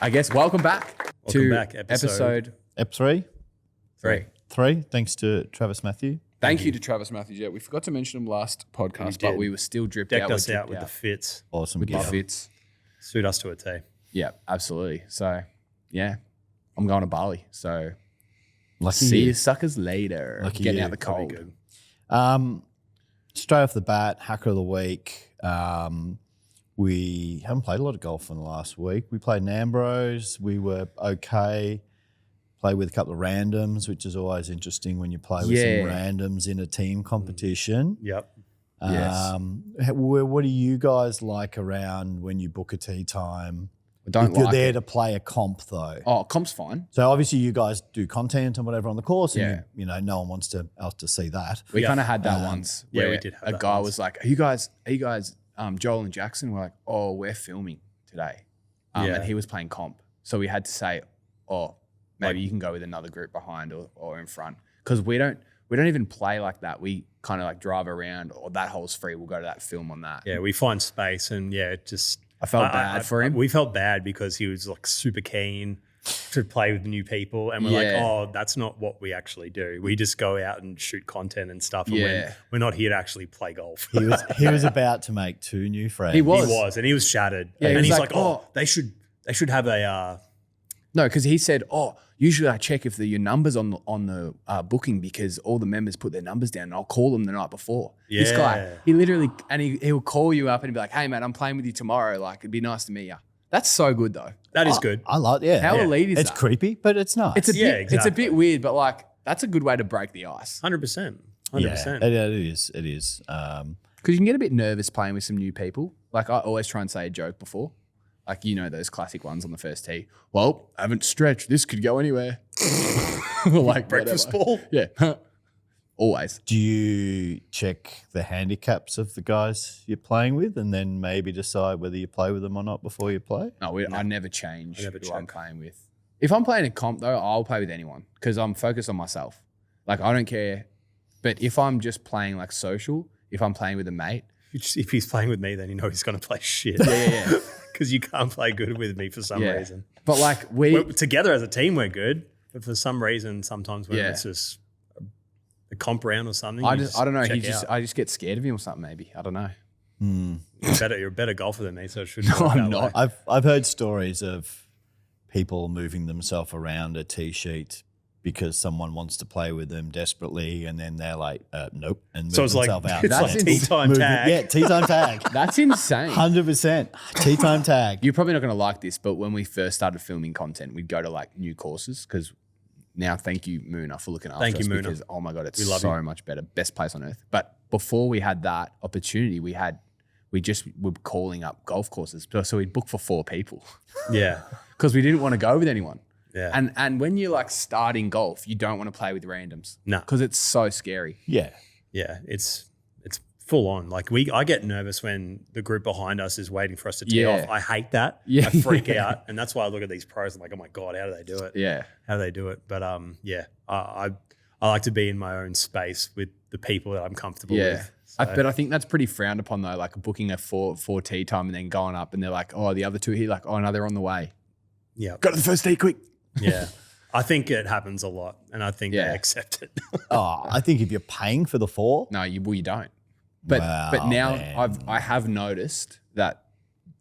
I guess welcome back to episode EP03. three. Thanks to Travis Matthew. Thank you to Travis Matthews. Yeah, we forgot to mention him last podcast, but we were still dripped out. Decked us out with the fits. Awesome. With the fits. Suit us to a T. Yeah, absolutely. So, yeah, I'm going to Bali. So, Lucky see you. you suckers later. Lucky Getting you. out the cold. Good. Straight off the bat, hacker of the week. We haven't played a lot of golf in the last week. We played Nambrose. We were okay. Played with a couple of randoms, which is always interesting when you play with some randoms in a team competition. Yep. Yes. What do you guys like around when you book a tee time? Don't If you're like there it. to play a comp though. Oh, comp's fine. So obviously you guys do content and whatever on the course, and Yeah. you know no one wants else to see that. We Yeah. kind of had that once. Yeah, we where did have a that guy once. was like, "Are you guys, Joel and Jackson?" We're like, "Oh, we're filming today," Yeah. and he was playing comp, so we had to say, "Oh, maybe you can go with another group behind or in front," because we don't even play like that. We kind of like drive around, or that hole's free. We'll go to that film on that. Yeah, we find space and it just... I felt bad for him. We felt bad because he was like super keen to play with new people, and we're like, Yeah. oh, that's not what we actually do. We just go out and shoot content and stuff. And Yeah. we're not here to actually play golf. He was about to make 2 new friends. He was. He was, and he was shattered. Yeah, he and was he's like, like, oh, they should have a No, because he said, "Oh, usually I check if your numbers on the booking because all the members put their numbers down, and I'll call them the night before." This guy, Yeah. he literally, and he'll call you up and be like, "Hey, man, I'm playing with you tomorrow. Like, it'd be nice to meet you." That's so good though. that is good. I like How yeah. elite is It's that? creepy, but it's nice. It's a Yeah, bit, it's a exactly. bit weird, but like that's a good way to break the ice 100%. yeah, 100%. it is. It is. because you can get a bit nervous playing with some new people. Like I always try and say a joke before. Like, you know, those classic ones on the first tee. Well, I haven't stretched. This could go anywhere. Like Breakfast whatever. ball. Yeah. Always. Do you check the handicaps of the guys you're playing with, and then maybe decide whether you play with them or not before you play? No, I never change I never who I'm check. playing with. If I'm playing a comp, though, I'll play with anyone because I'm focused on myself. Like, I don't care. But if I'm just playing like social, if I'm playing with a mate, If he's playing with me, then you know he's going to play shit. yeah. Because you can't play good with me for some Yeah. reason. But like We're, together as a team, we're good. But for some reason, sometimes when Yeah. it's just a comp round or something, I you don't know. check out. I just get scared of him or something. Maybe I don't know. You're a better golfer than me, so it shouldn't No, work I'm that not. way. I've heard stories of people moving themselves around a tee sheet because someone wants to play with them desperately, and then they're like, nope, and move So it's like themselves out. it's That's like tea time Move it- tag. Yeah, tea time tag. That's insane. 100%. Tea time tag. You're probably not going to like this, but when we first started filming content, we'd go to like new courses because now, thank you, Moona, for looking after Thank us you, Moona. because, oh my God, it's We love so you. much better. Best place on earth. But before we had that opportunity, we just were calling up golf courses. So we'd book for 4 people Yeah. because we didn't want to go with anyone. Yeah. And when you're like starting golf, you don't want to play with randoms. No. Because it's so scary. Yeah. Yeah. It's full on. Like I get nervous when the group behind us is waiting for us to tee Yeah. off. I hate that. Yeah. I freak out. And that's why I look at these pros. I'm like, oh my God, how do they do it? Yeah. How do they do it? But I like to be in my own space with the people that I'm comfortable Yeah. with. So, But I think that's pretty frowned upon though, like booking a 4 tee time and then going up and they're like, oh, the other 2 here, like, oh, no, they're on the way. yeah. Go to the first tee quick. Yeah. I think it happens a lot, and I think Yeah. they accept it. Oh, I think if you're paying for the 4, No, you don't. But Wow, but now man. I have noticed that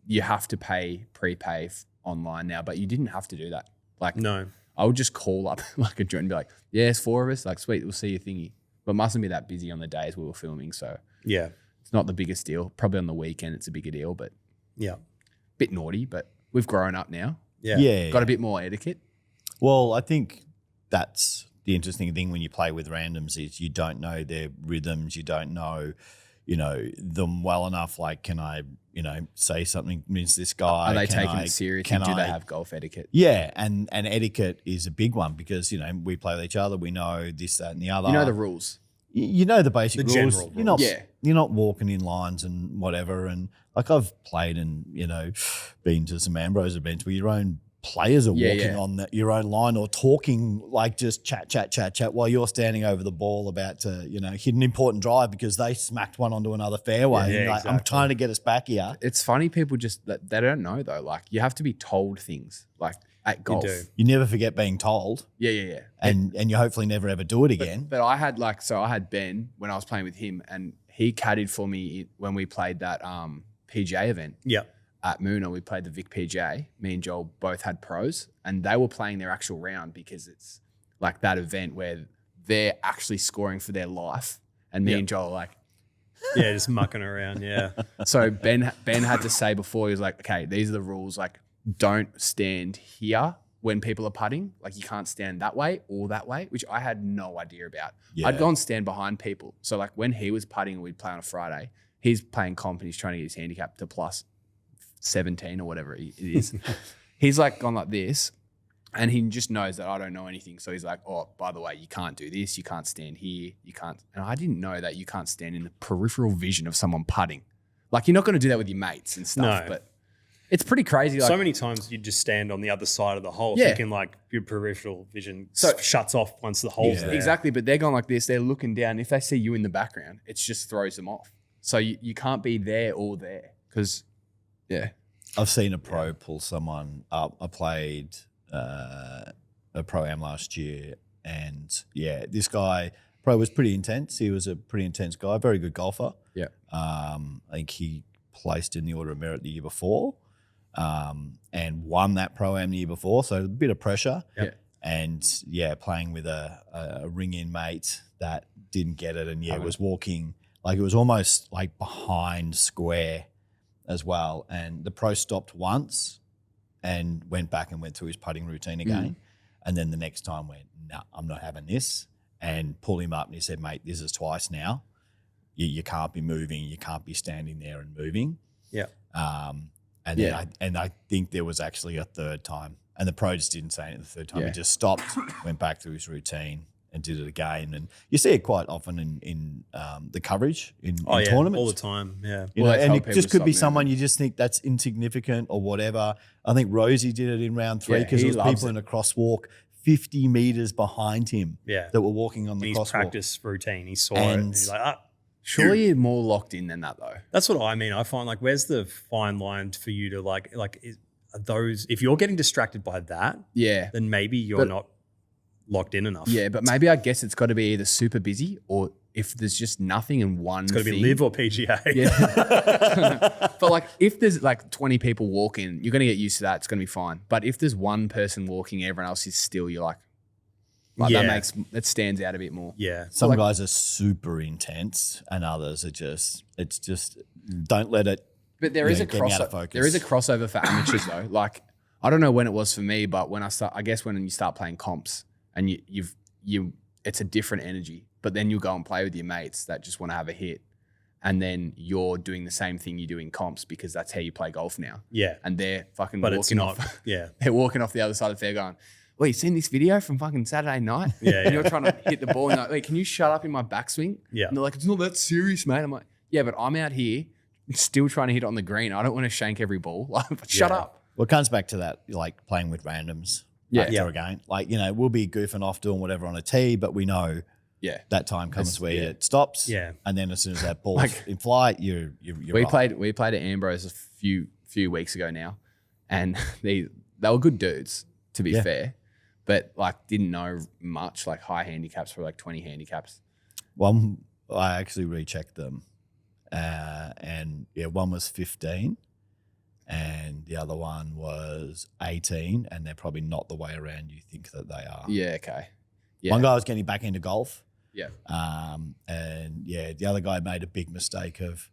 you have to prepay online now, but you didn't have to do that. Like No. I would just call up like a joint and be like, yeah, it's 4 of us. Like, sweet, we'll see your thingy. But mustn't be that busy on the days we were filming, so Yeah. it's not the biggest deal. Probably on the weekend it's a bigger deal, but Yeah. bit naughty. But we've grown up now. Yeah. yeah. Got a bit more etiquette. Well, I think that's the interesting thing when you play with randoms is you don't know their rhythms. You don't know, them well enough. Like, can I, say something against this guy? Are they Can taking I- it serious? can And do they I- have golf etiquette? Yeah, and etiquette is a big one because, we play with each other. We know this, that, and the other. You know the rules. You know the basic The rules. general You're not, rules. Yeah. you're not walking in lines and whatever. And like I've played and been to some Ambrose events where your own players are Yeah, walking yeah. on your own line or talking, like just chat while you're standing over the ball about to, hit an important drive because they smacked one onto another fairway. Yeah, and you're like, I'm exactly. trying to get us back here. It's funny, people just they don't know though. Like you have to be told things. Like at golf, do. You never forget being told, yeah. and you hopefully never ever do it again. But I had I had Ben when I was playing with him, and he caddied for me when we played that PGA event. Yeah. At Moona, we played the Vic PGA. Me and Joel both had pros, and they were playing their actual round because it's like that event where they're actually scoring for their life. And me and Joel are like, yeah, just mucking around. Yeah. so Ben had to say before, he was like, okay, these are the rules. Like, don't stand here when people are putting. Like, you can't stand that way or that way, which I had no idea about. Yeah. I'd go and stand behind people. So like when he was putting, we'd play on a Friday. He's playing comp and he's trying to get his handicap to plus 17 or whatever it is. He's like gone like this, and he just knows that I don't know anything. So he's like, oh, by the way, you can't do this. You can't stand here. You can't. And I didn't know that you can't stand in the peripheral vision of someone putting. Like, you're not going to do that with your mates and stuff, No. but it's pretty crazy. Like, So many times you just stand on the other side of the hole, Yeah. thinking like your peripheral vision So- shuts off once the hole's there. exactly. But they're going like this. They're looking down. If they see you in the background, it just throws them off. So you can't be there or there because, yeah. I've seen a pro pull someone up. I played a pro-am last year, and this guy pro was pretty intense. He was a pretty intense guy, very good golfer. Yeah. I think he placed in the Order of Merit the year before, and won that pro-am the year before. So a bit of pressure. Yep. And playing with a ring-in mate that didn't get it, and was walking like it was almost like behind square as well. And the pro stopped once and went back and went through his putting routine again. And then the next time went, no, I'm not having this. And pulled him up and he said, mate, this is twice now. You can't be moving. You can't be standing there and moving. Yeah. And I think there was actually a third time. And the pro just didn't say anything the third time. Yeah. He just stopped, went back to his routine and did it again. And you see it quite often in the coverage in tournaments. all the time. Yeah. You Well, know, they and tell it people just to could be stop someone you just think that's insignificant or whatever. I think Rosie did it in round 3 Yeah, because he there was loves people it. in a crosswalk 50 meters behind him Yeah. that were walking on the His crosswalk. practice routine, he saw it And- and he's like, Surely you're more locked in than that though. that's what I mean. I find like, where's the fine line for you to are those, if you're getting distracted by that, Yeah. then maybe you're But- not locked in enough. Yeah, but maybe I guess it's got to be either super busy or if there's just nothing in one It's got to be thing. live or PGA. Yeah. But like if there's like 20 people walking, you're going to get used to that. It's going to be fine. But if there's one person walking, everyone else is still, you're like Yeah. that stands out a bit more. Yeah. Some guys are super intense and others are just don't let it. But there is a getting out of crossover. focus. There is a crossover for amateurs though. Like I don't know when it was for me, but when I guess when you start playing comps and it's a different energy. But then you go and play with your mates that just want to have a hit, and then you're doing the same thing you do in comps because that's how you play golf now. Yeah. And they're fucking But walking it's not. off. Yeah. They're walking off the other side of the fair going, well, you seen this video from fucking Saturday night? Yeah, And you're trying to hit the ball and like, wait, can you shut up in my backswing? Yeah. And they're like, it's not that serious, mate. I'm like, yeah, but I'm out here still trying to hit it on the green. I don't want to shank every ball. Like, shut Yeah. up. Well, it comes back to that, like playing with randoms. Yeah. After a game. Like, we'll be goofing off doing whatever on a tee, but we know Yeah. that time comes It's- where yeah. it stops. Yeah. And then as soon as that ball's Like- in flight, you're We right. played at Ambrose a few weeks ago now, and they were good dudes, to be Yeah. fair, but like didn't know much, like high handicaps for like 20 handicaps. One, I actually rechecked them, and one was 15, and the other one was 18, and they're probably not the way around you think that they are. Yeah, okay. Yeah. One guy was getting back into golf, Yeah. and the other guy made a big mistake of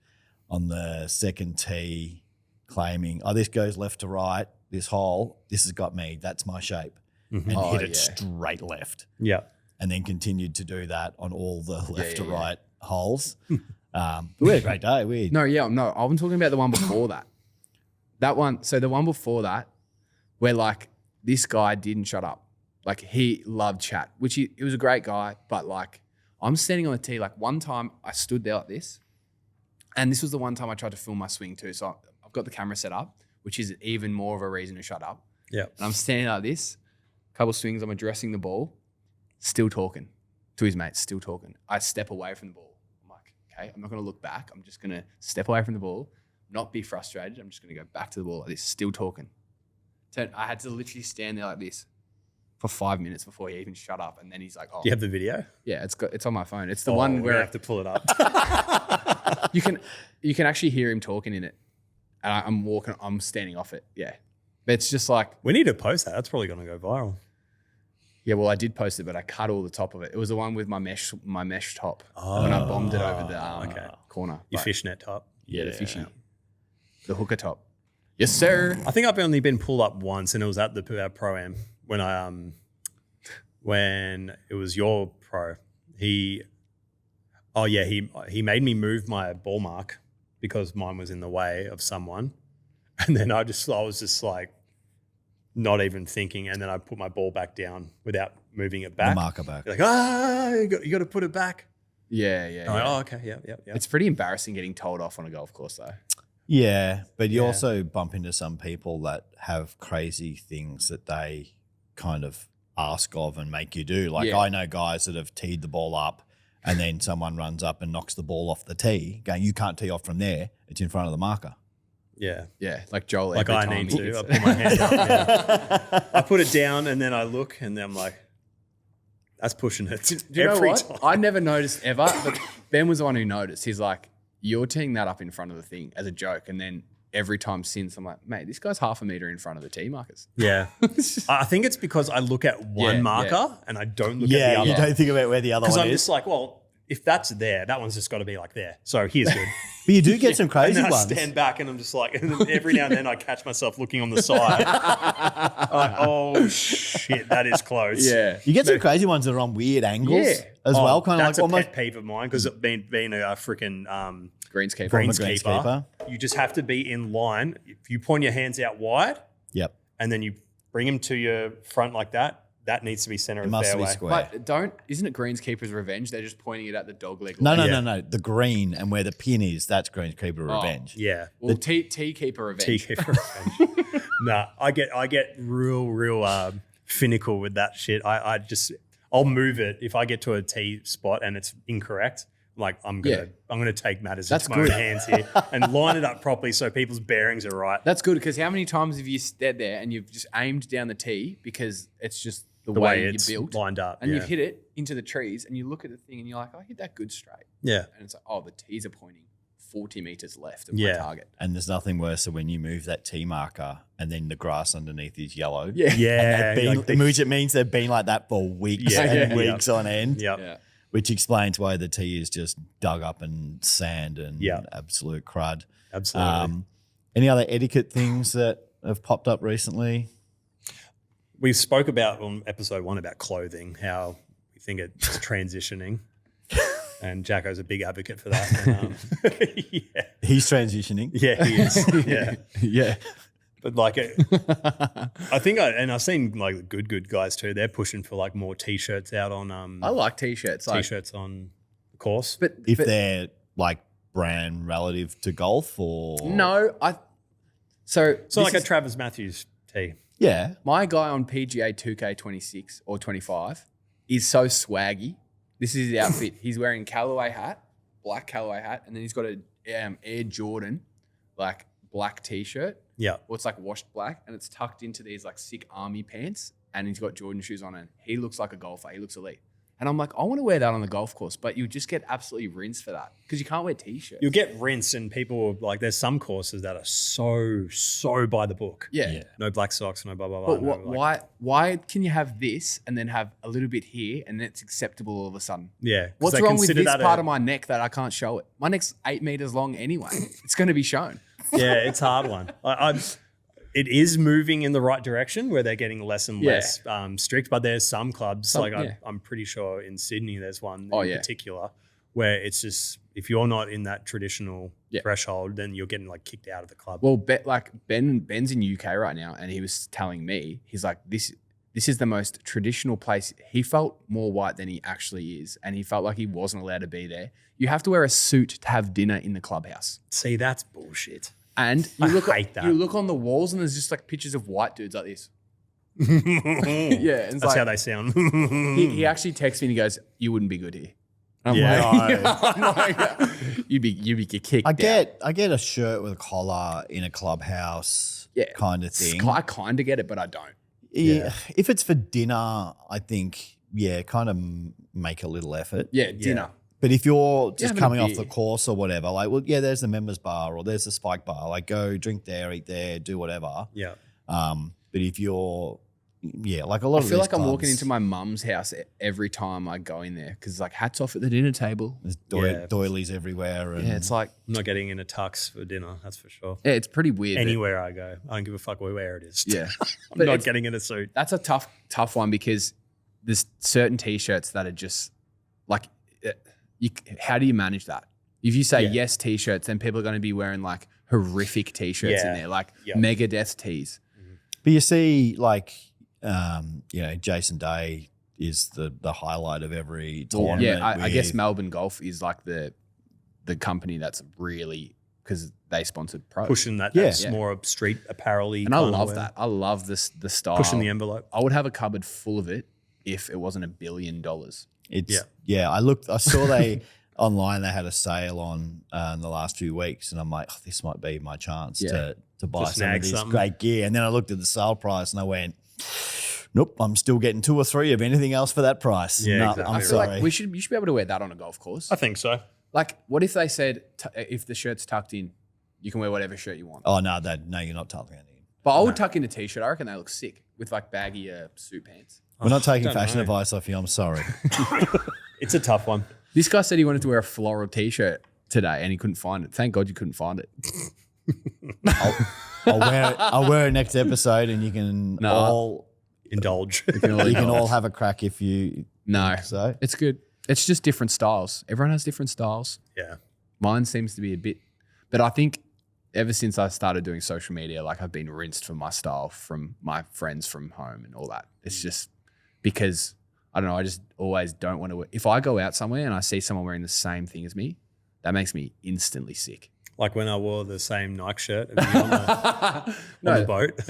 on the second tee claiming, oh, this goes left to right, this hole, this has got me, that's my shape, and Oh, hit it yeah. straight left. Yeah. And then continued to do that on all the left to yeah. right holes. But we had a great day. No, I'm talking about the one before that. That one, so the one before that, where like this guy didn't shut up. Like he loved chat, which he was a great guy, but like I'm standing on the tee. Like one time I stood there like this, and this was the one time I tried to film my swing too. So I've got the camera set up, which is even more of a reason to shut up. Yeah. And I'm standing like this, couple swings, I'm addressing the ball, still talking to his mates, still talking. I step away from the ball. I'm like, okay, I'm not going to look back. I'm just going to step away from the ball, not be frustrated. I'm just going to go back to the ball like this, still talking. I had to literally stand there like this for 5 minutes before he even shut up. And then he's like, oh. Do you have the video? Yeah, it's on my phone. It's the one where I have to pull it up. you can actually hear him talking in it. And I'm standing off it. Yeah. But it's just like. We need to post that. That's probably going to go viral. Yeah, well, I did post it, but I cut all the top of it. It was the one with my mesh top when I bombed it over the corner. Your fishnet top. Yeah, the fishy. The hooker top. Yes, sir. I think I've only been pulled up once, and it was at the Pro-Am when it was your pro. He made me move my ball mark because mine was in the way of someone. And then I was just like not even thinking, and then I put my ball back down without moving it back. The marker back. Like, you got to put it back. Yeah. I'm like, oh, okay, yeah. It's pretty embarrassing getting told off on a golf course, though. Yeah, but you also bump into some people that have crazy things that they kind of ask of and make you do. Like I know guys that have teed the ball up and then someone runs up and knocks the ball off the tee, going, you can't tee off from there. It's in front of the marker. Yeah. Yeah, like Joel. Like every I time need he to. gets I it. put my hand up. Yeah. I put it down and then I look and then I'm like, that's pushing it. Do you know what? time. I never noticed ever, but Ben was the one who noticed. He's like, you're teeing that up in front of the thing as a joke. And then every time since, I'm like, mate, this guy's half a meter in front of the tee markers. Yeah. I think it's because I look at one marker and I don't look at the other. You don't think about where the other Because one I'm is. just like, well, if that's there, that one's just got to be like there. So here's good. But you do get some And crazy then I ones. stand back and I'm just like, and then every now and then I catch myself looking on the side. I'm like, oh shit, that is close. Yeah. You get some crazy ones that are on weird angles as well. Kind of that's like a almost pet peeve of mine because being a freaking Greenskeeper. greenskeeper, you just have to be in line. If you point your hands out wide, Yep. and then you bring them to your front like that, that needs to be center It of the must be fairway. square. But isn't it Greenskeeper's revenge? They're just pointing it at the dog leg. No. Yeah. The green and where the pin is, that's Greenskeeper Revenge. Yeah. Well, T keeper revenge. TK for revenge. Nah, I get real finical with that shit. I'll move it if I get to a T spot and it's incorrect. Like I'm gonna take matters into my own hands here and line it up properly so people's bearings are right. That's good because how many times have you stood there and you've just aimed down the tee because it's just the The way way you it's built lined up, and yeah. you've hit it into the trees and you look at the thing and you're like, I hit that good straight. Yeah. And it's like, oh, the tees are pointing 40 meters left of Yeah. my target. And there's nothing worse than when you move that T marker and then the grass underneath is yellow. Yeah. Yeah. It means they've been like that for weeks and weeks on end. Yeah. Yeah. Which explains why the tee is just dug up in sand and absolute crud. Absolutely. Any other etiquette things that have popped up recently? We spoke about on episode 1 about clothing, how we think it's transitioning. And Jacko's a big advocate for that. And, yeah. He's transitioning. Yeah, he is. Yeah. Yeah. But like, I think I've seen like the good guys too. They're pushing for like more t-shirts out on I like t-shirts. Like, t-shirts on the course. but If they're like brand relative to golf or no, so Like a Travis Matthews tee. yeah. my guy on PGA 2K26 or 25 is so swaggy. This is his outfit. He's wearing Callaway hat, black Callaway hat, and then he's got a Air Jordan like black t-shirt. Yeah. Or it's like washed black and it's tucked into these like sick army pants and he's got Jordan shoes on and he looks like a golfer. He looks elite. And I'm like, I want to wear that on the golf course, but you just get absolutely rinsed for that because you can't wear t-shirts. You'll get rinsed and people like there's some courses that are so by the book. Yeah. No black socks, no blah, blah, blah. But no, like, why can you have this and then have a little bit here and then it's acceptable all of a sudden? yeah. 'cause What's they wrong with consider this that part of my neck that I can't show it? My neck's 8 meters long anyway. It's going to be shown. Yeah, it's a hard one. It is moving in the right direction where they're getting less and less strict, but there's some clubs, I'm pretty sure in Sydney there's one in particular where it's just, if you're not in that traditional threshold, then you're getting like kicked out of the club. Well, Ben's in UK right now and he was telling me, he's like, this is the most traditional place. He felt more white than he actually is and he felt like he wasn't allowed to be there. You have to wear a suit to have dinner in the clubhouse. See, that's bullshit. And I hate that. You look on the walls and there's just like pictures of white dudes like this. Yeah, and that's how they sound. he actually texts me and he goes, "You wouldn't be good here." I'm like, you'd be kicked. I get a shirt with a collar in a clubhouse, kind of thing. I kind of get it, but I don't. Yeah. If it's for dinner, I think kind of make a little effort. Yeah, dinner. But if you're just coming off the course or whatever, like, well, there's the members bar or there's the spike bar. Like, go drink there, eat there, do whatever. Yeah. But if you're, like a lot of I feel like I'm walking into my mum's house every time I go in there because like hats off at the dinner table. There's doilies everywhere. And it's like I'm not getting in a tux for dinner. That's for sure. Yeah, it's pretty weird. Anywhere I go, I don't give a fuck where it is. Yeah, I'm not getting in a suit. That's a tough one because there's certain t-shirts that are just like, how do you manage that? If you say yes t-shirts, then people are going to be wearing like horrific t-shirts in there, like Megadeth tees. But you see, like, Jason Day is the highlight of every tournament. Yeah, I guess Melbourne Golf is like the company that's really, because they sponsored pros. Pushing that more street apparel-y. And I love that. I love the style. Pushing the envelope. I would have a cupboard full of it if it wasn't $1 billion. I saw they online they had a sale on in the last few weeks, and I'm like, this might be my chance to buy some of this great gear. And then I looked at the sale price and I went, nope, I'm still getting 2 or 3 of anything else for that price. Yeah, no, exactly. I'm feel sorry. like you should be able to wear that on a golf course. I think so. Like, what if they said if the shirt's tucked in, you can wear whatever shirt you want? Oh no, you're not tucking it in. But I would tuck in a t-shirt. I reckon they look sick with like baggy suit pants. We're not taking fashion advice off you. I'm sorry. It's a tough one. This guy said he wanted to wear a floral t-shirt today and he couldn't find it. Thank God you couldn't find it. I'll wear it next episode, and you can all indulge. You can all have a crack if you. No, so it's good. It's just different styles. Everyone has different styles. Yeah, mine seems to be a bit, but I think ever since I started doing social media, like I've been rinsed for my style from my friends from home and all that. It's just because I don't know. I just always don't want to. If I go out somewhere and I see someone wearing the same thing as me, that makes me instantly sick. Like when I wore the same Nike shirt on the boat.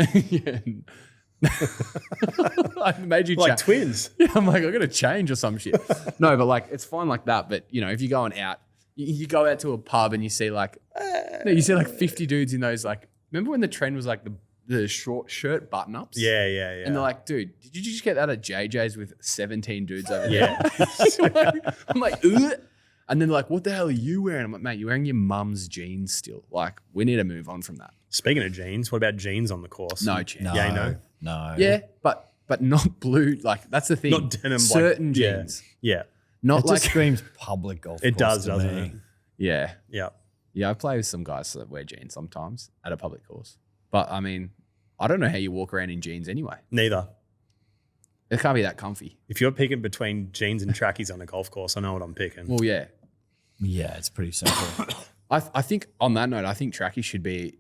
I made you like twins. Yeah, I'm like, I got to change or some shit. No, but like it's fine like that. But if you're going out, you go out to a pub and you see like 50 dudes in those like. Remember when the trend was like the short shirt button ups? Yeah. And they're like, dude, did you just get that at JJ's with 17 dudes over there? Yeah. I'm like, ugh. And then like, what the hell are you wearing? I'm like, mate, you're wearing your mum's jeans still. Like, we need to move on from that. Speaking of jeans, what about jeans on the course? No jeans. No. Yeah, but not blue. Like, that's the thing. Not denim. Certain jeans. Yeah. Not it just screams public golf. It does, doesn't it? Yeah. Yeah. Yeah, I play with some guys that wear jeans sometimes at a public course. But I mean, I don't know how you walk around in jeans anyway. Neither. It can't be that comfy. If you're picking between jeans and trackies on a golf course, I know what I'm picking. Well, yeah. Yeah, it's pretty simple. I think on that note, I think trackies should be,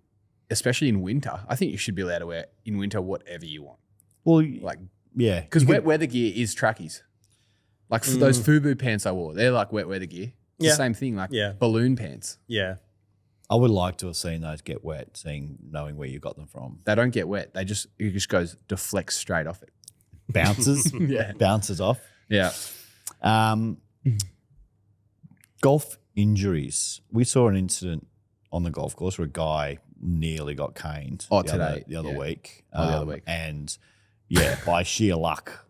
especially in winter, I think you should be allowed to wear in winter whatever you want. Well, like, yeah. Because wet weather gear is trackies. Like those FUBU pants I wore, they're like wet weather gear. It's the same thing, like balloon pants. Yeah. I would like to have seen those get wet, knowing where you got them from. They don't get wet. It just goes, deflects straight off it. Bounces? Bounces off? Yeah. Golf injuries. We saw an incident on the golf course where a guy nearly got caned the other week. The other week. And by sheer luck,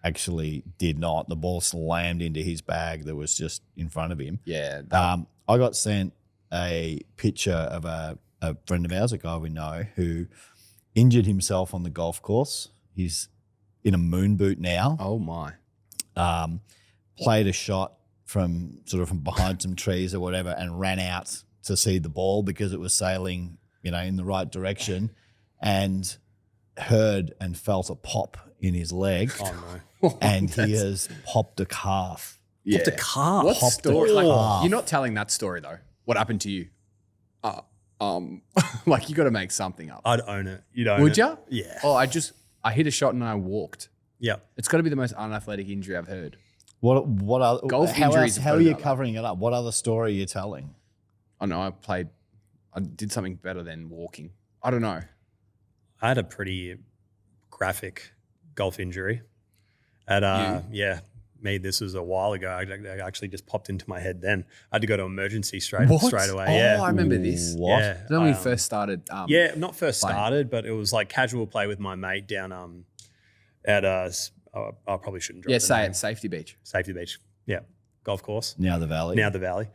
actually did not. The ball slammed into his bag that was just in front of him. Yeah. I got sent a picture of a friend of ours, a guy we know, who injured himself on the golf course. He's in a moon boot now. Oh, my. Played a shot from behind some trees or whatever and ran out to see the ball because it was sailing, in the right direction, and heard and felt a pop in his leg. Oh, no. And he has popped a calf. Yeah. Popped a calf? What story? Like, you're not telling that story, though. What happened to you? Like, you got to make something up. I'd own it. You'd own it. Would you? Yeah. Oh, I hit a shot and I walked. Yeah. It's got to be the most unathletic injury I've heard. What other golf injuries? Else, how are you covering it up? What other story are you telling? I know I did something better than walking. I don't know. I had a pretty graphic golf injury. This was a while ago. I actually just popped into my head then. I had to go to emergency straight away. Oh, I remember this. What? Yeah. When we first started. Not first started, but it was like casual play with my mate down at I probably shouldn't drop the name. Safety Beach. Safety Beach. Yeah. Golf course. Now the Valley.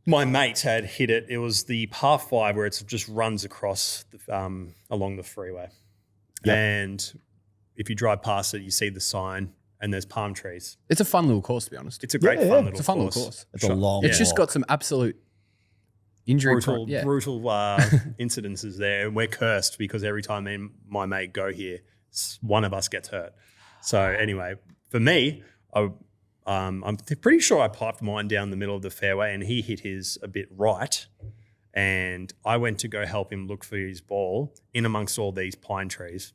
My mate had hit it. It was the par 5 where it just runs across along the freeway. Yep. And if you drive past it, you see the sign and there's palm trees. It's a fun little course, to be honest. It's a great fun little course. It's a long It's just got some absolute brutal incidences there. And we're cursed because every time me and my mate go here, one of us gets hurt. So anyway, for me, I'm pretty sure I piped mine down the middle of the fairway and he hit his a bit right. And I went to go help him look for his ball in amongst all these palm trees.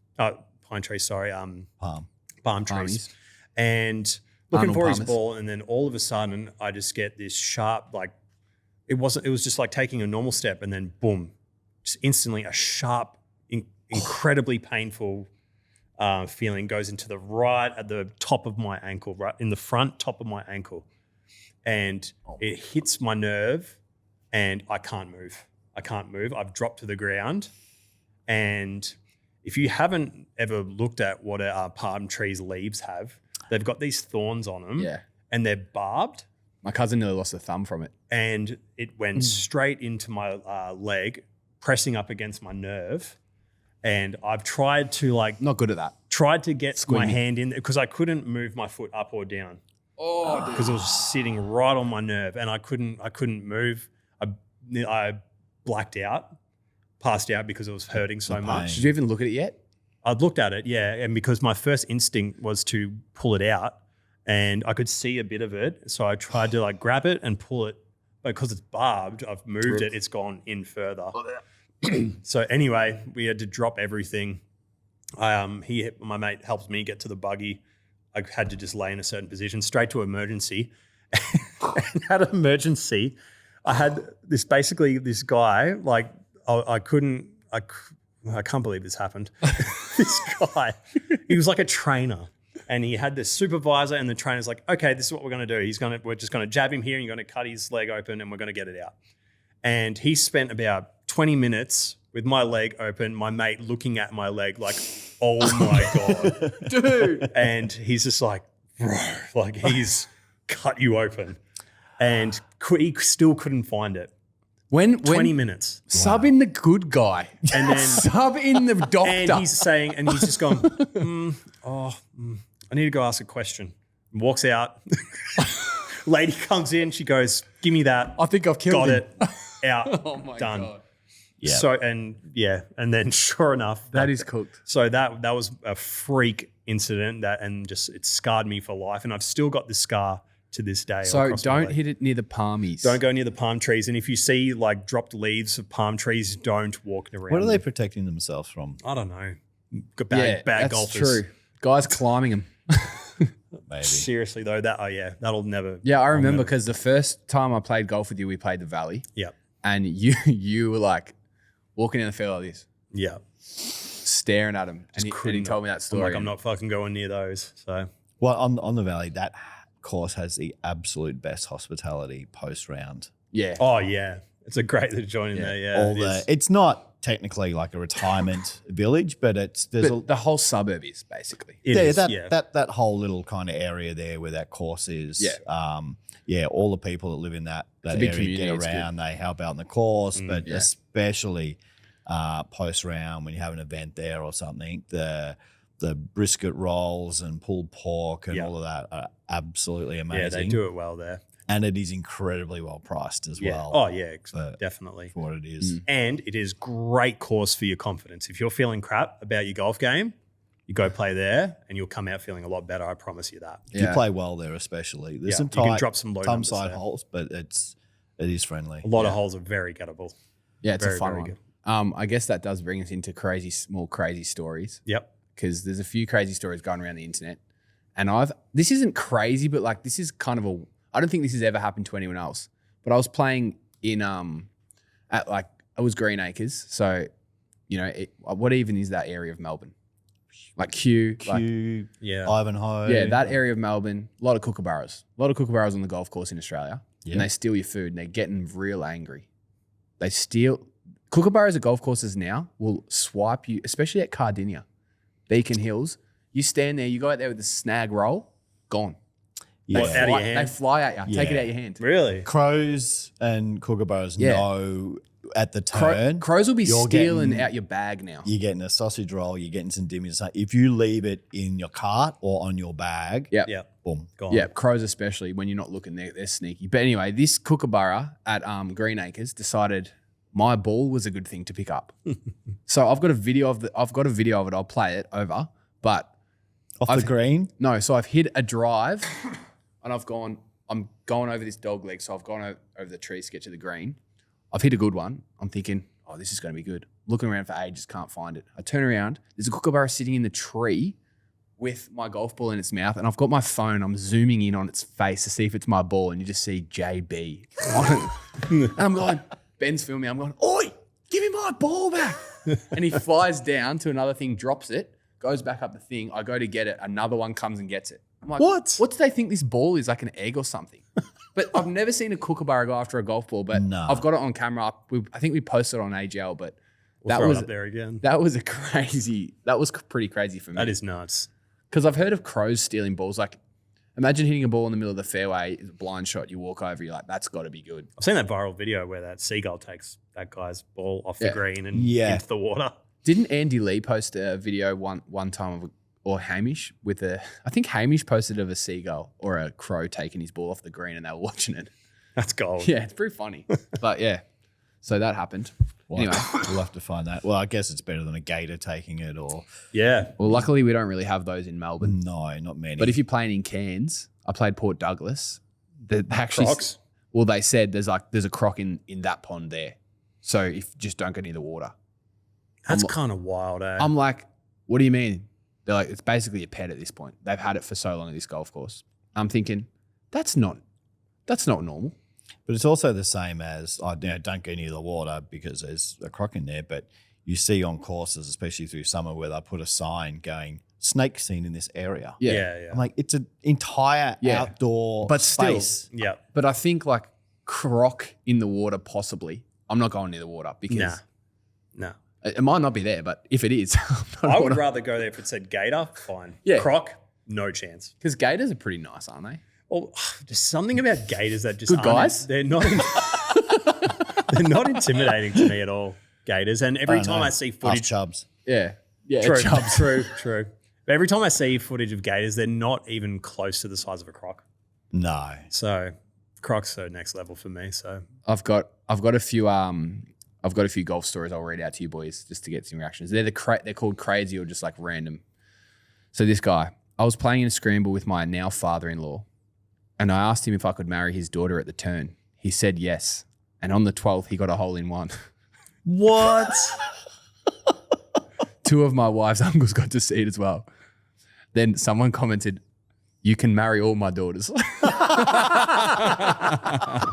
And looking for his ball, and then all of a sudden I just get this sharp, like it was just like taking a normal step, and then boom, just instantly a sharp, incredibly painful feeling goes into the right at the top of my ankle, right in the front top of my ankle, and it hits my nerve, and I can't move. I've dropped to the ground, and if you haven't ever looked at what palm trees' leaves have, they've got these thorns on them, and they're barbed. My cousin nearly lost a thumb from it. And it went straight into my leg, pressing up against my nerve. And I've tried to not good at that. Tried to get my hand in there because I couldn't move my foot up or down. Because it was sitting right on my nerve, and I couldn't move. I blacked out. Passed out because it was hurting so much. Did you even look at it yet? I'd looked at it, yeah, and because my first instinct was to pull it out, and I could see a bit of it, so I tried to grab it and pull it, but because it's barbed, I've moved it, it's gone in further. So anyway, we had to drop everything. My mate helped me get to the buggy. I had to just lay in a certain position, straight to emergency. And at emergency, I had this guy, I can't believe this happened. This guy, he was like a trainer, and he had this supervisor, and the trainer's like, okay, this is what we're going to do. We're just going to jab him here, and you're going to cut his leg open, and we're going to get it out. And he spent about 20 minutes with my leg open, my mate looking at my leg like, oh my God. Dude. And he's just like, bro, he's cut you open. And he still couldn't find it. 20 minutes. Sub in the good guy. And then sub in the doctor. And he's just gone, I need to go ask a question. Walks out. Lady comes in. She goes, give me that. I think I've killed him. Got it. Out. Oh my Done. God. Yeah. So, and then sure enough. That is cooked. So that was a freak incident it scarred me for life. And I've still got the scar to this day. So don't hit it near the palmies. Don't go near the palm trees. And if you see dropped leaves of palm trees, don't walk around. What are they protecting themselves from? I don't know. Bad golfers. That's true. Guys climbing them. Maybe. Seriously though, that'll never. Yeah, I remember because the first time I played golf with you, we played the Valley. Yep. And you were walking in the field like this. Yeah. Staring at him. And he told me that story. I'm not fucking going near those. So. Well, on the Valley, that course has the absolute best hospitality post round. Yeah. Oh yeah, it's a great to join in there. Yeah, it's not technically like a retirement village, but the whole suburb is basically. That whole little kind of area there where that course is. Yeah. All the people that live in that area get around. They help out in the course, but especially post round when you have an event there or something, the brisket rolls and pulled pork and all of that are absolutely amazing. Yeah, they do it well there. And it is incredibly well priced as well. Oh, yeah, definitely. For what it is. And it is great course for your confidence. If you're feeling crap about your golf game, you go play there and you'll come out feeling a lot better. I promise you that. If you play well there especially. There's some you can drop some low numbers side there. holes, but it is friendly. A lot of holes are very gettable. Yeah, it's very, a fun very one. Good. I guess that does bring us into more crazy stories. Yep. Because there's a few crazy stories going around the internet. And this isn't crazy, but this is kind of I don't think this has ever happened to anyone else. But I was playing in it was Green Acres. So, what even is that area of Melbourne? like Kew, Ivanhoe. Yeah, that area of Melbourne, a lot of kookaburras. A lot of kookaburras on the golf course in Australia. Yeah. And they steal your food and they're getting real angry. They steal. Kookaburras at golf courses now will swipe you, especially at Cardinia, Beacon Hills. You stand there, you go out there with a snag roll, gone. Yeah. Out of your hand? They fly at you. Take it out your hand. Really? Crows and kookaburras know at the turn. Crows will be stealing out your bag now. You're getting a sausage roll, you're getting some dimmies. If you leave it in your cart or on your bag, boom, gone. Yeah, crows especially when you're not looking, they're sneaky. But anyway, this kookaburra at Greenacres decided my ball was a good thing to pick up. So I've got a video of it. I'll play it over, but off the green. No, so I've hit a drive, and I'm going over this dog leg. So I've gone over the tree sketch of the green. I've hit a good one. I'm thinking, oh, this is going to be good. Looking around for ages, can't find it. I turn around. There's a kookaburra sitting in the tree with my golf ball in its mouth, and I've got my phone. I'm zooming in on its face to see if it's my ball, and you just see JB on it. And I'm going, Ben's filming. I'm going, oi, give me my ball back. And he flies down to another thing, drops it, goes back up the thing. I go to get it. Another one comes and gets it. I'm like, what do they think this ball is, like an egg or something? But I've never seen a kookaburra go after a golf ball, but I've got it on camera. I think we posted it on AGL, but that was up there again. That was pretty crazy for me. That is nuts. Because I've heard of crows stealing balls. Like, imagine hitting a ball in the middle of the fairway, blind shot, you walk over, you're like, that's got to be good. I've seen that viral video where that seagull takes that guy's ball off the green and into the water. Didn't Andy Lee post a video one time or Hamish I think Hamish posted of a seagull or a crow taking his ball off the green and they were watching it. That's gold. Yeah, it's pretty funny. But yeah, so that happened. Well, anyway, we'll have to find that. Well, I guess it's better than a gator taking it or... Yeah. Well, luckily we don't really have those in Melbourne. No, not many. But if you're playing in Cairns, I played Port Douglas. Crocs? Well, they said there's a croc in that pond there. So if just don't go near the water. That's kind of wild, eh? I'm like, what do you mean? They're like, it's basically a pet at this point. They've had it for so long at this golf course. I'm thinking, that's not normal. But it's also the same as, don't go near the water because there's a croc in there. But you see on courses, especially through summer, where they put a sign going, snake seen in this area. Yeah. I'm like, it's an entire outdoor space. Still, yeah. But I think like croc in the water, possibly. I'm not going near the water because... No. It might not be there, but if it is... I would rather go there if it said gator, fine. Yeah. Croc, no chance. Because gators are pretty nice, aren't they? Well, there's something about gators that just good guys. They're not intimidating to me at all, gators. And every time I see footage... chubs. Yeah. True, chubs. True. But every time I see footage of gators, they're not even close to the size of a croc. No. So crocs are next level for me. So I've got a few golf stories I'll read out to you boys just to get some reactions. They're called crazy or just like random. So this guy, I was playing in a scramble with my now father-in-law, and I asked him if I could marry his daughter at the turn. He said yes, and on the 12th he got a hole in one. What? 2 of my wife's uncles got to see it as well. Then someone commented, "You can marry all my daughters."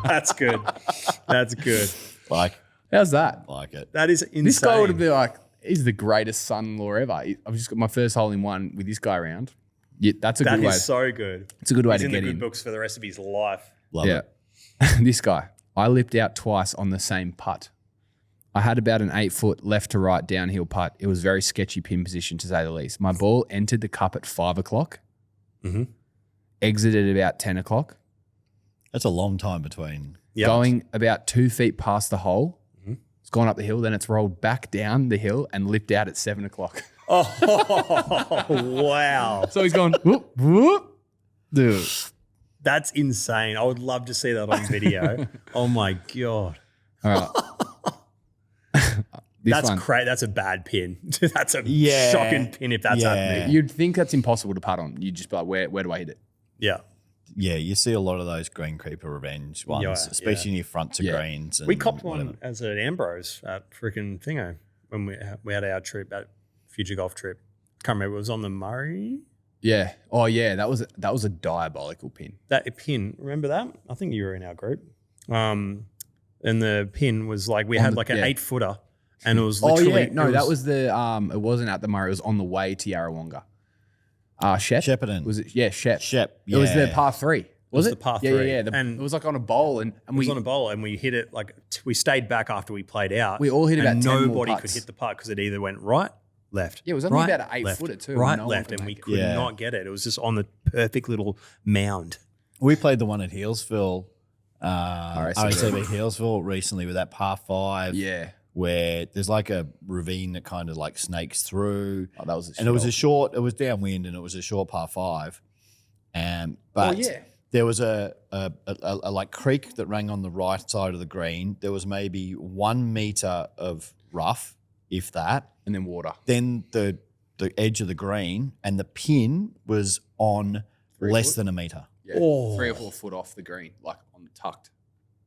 That's good. How's that? Like it. That is insane. This guy would have been like, he's the greatest son-in-law ever. I've just got my first hole in one with this guy around. Yeah, that's a good way. That is so good. It's a good way He's to in get the good in. books for the rest of his life. Love it. This guy, I lipped out twice on the same putt. I had about an 8-foot left to right downhill putt. It was very sketchy pin position to say the least. My ball entered the cup at 5 o'clock, exited about 10 o'clock. That's a long time between. Yep. Going about 2 feet past the hole. It's gone up the hill, then it's rolled back down the hill and lipped out at 7 o'clock. Oh, wow. So he's gone, whoop, whoop. Dude. That's insane. I would love to see that on video. Oh, my God. All right. That's great. That's a bad pin. That's a shocking pin if that's happening. You'd think that's impossible to putt on. You'd just be like, where do I hit it? Yeah. Yeah, you see a lot of those Green Creeper Revenge ones, especially near front to greens. And we copped whatever. one as an Ambrose at freaking Thingo when we had our trip, that future golf trip. Can't remember. It was on the Murray. Yeah. Oh, yeah. That was a diabolical pin. That pin, remember that? I think you were in our group. And the pin was like, we had like an 8-footer And it was literally that was the it wasn't at the Murray, it was on the way to Yarrawonga. Shepparton. Was it? Yeah, Shep. Yeah. It was the par 3. Was it? The par 3. Yeah. And it was like on a bowl and it was on a bowl and we hit it we stayed back after we played out. We all hit about 10 more nobody putts. could hit the putt because it either went right, left. Yeah, it was only right, about an 8 left, footer too. Right, no left, and we could not get it. It was just on the perfect little mound. We played the one at Healesville, RSCB Healesville recently with that par 5. Yeah. Where there's like a ravine that kind of like snakes through. Oh, that was and it was it was downwind and it was a short par 5. But there was a like creek that ran on the right side of the green. There was maybe 1 meter of rough, if that. And then water. Then the edge of the green and the pin was on less than a meter. Yeah. 3 or 4 foot off the green, like on the tucked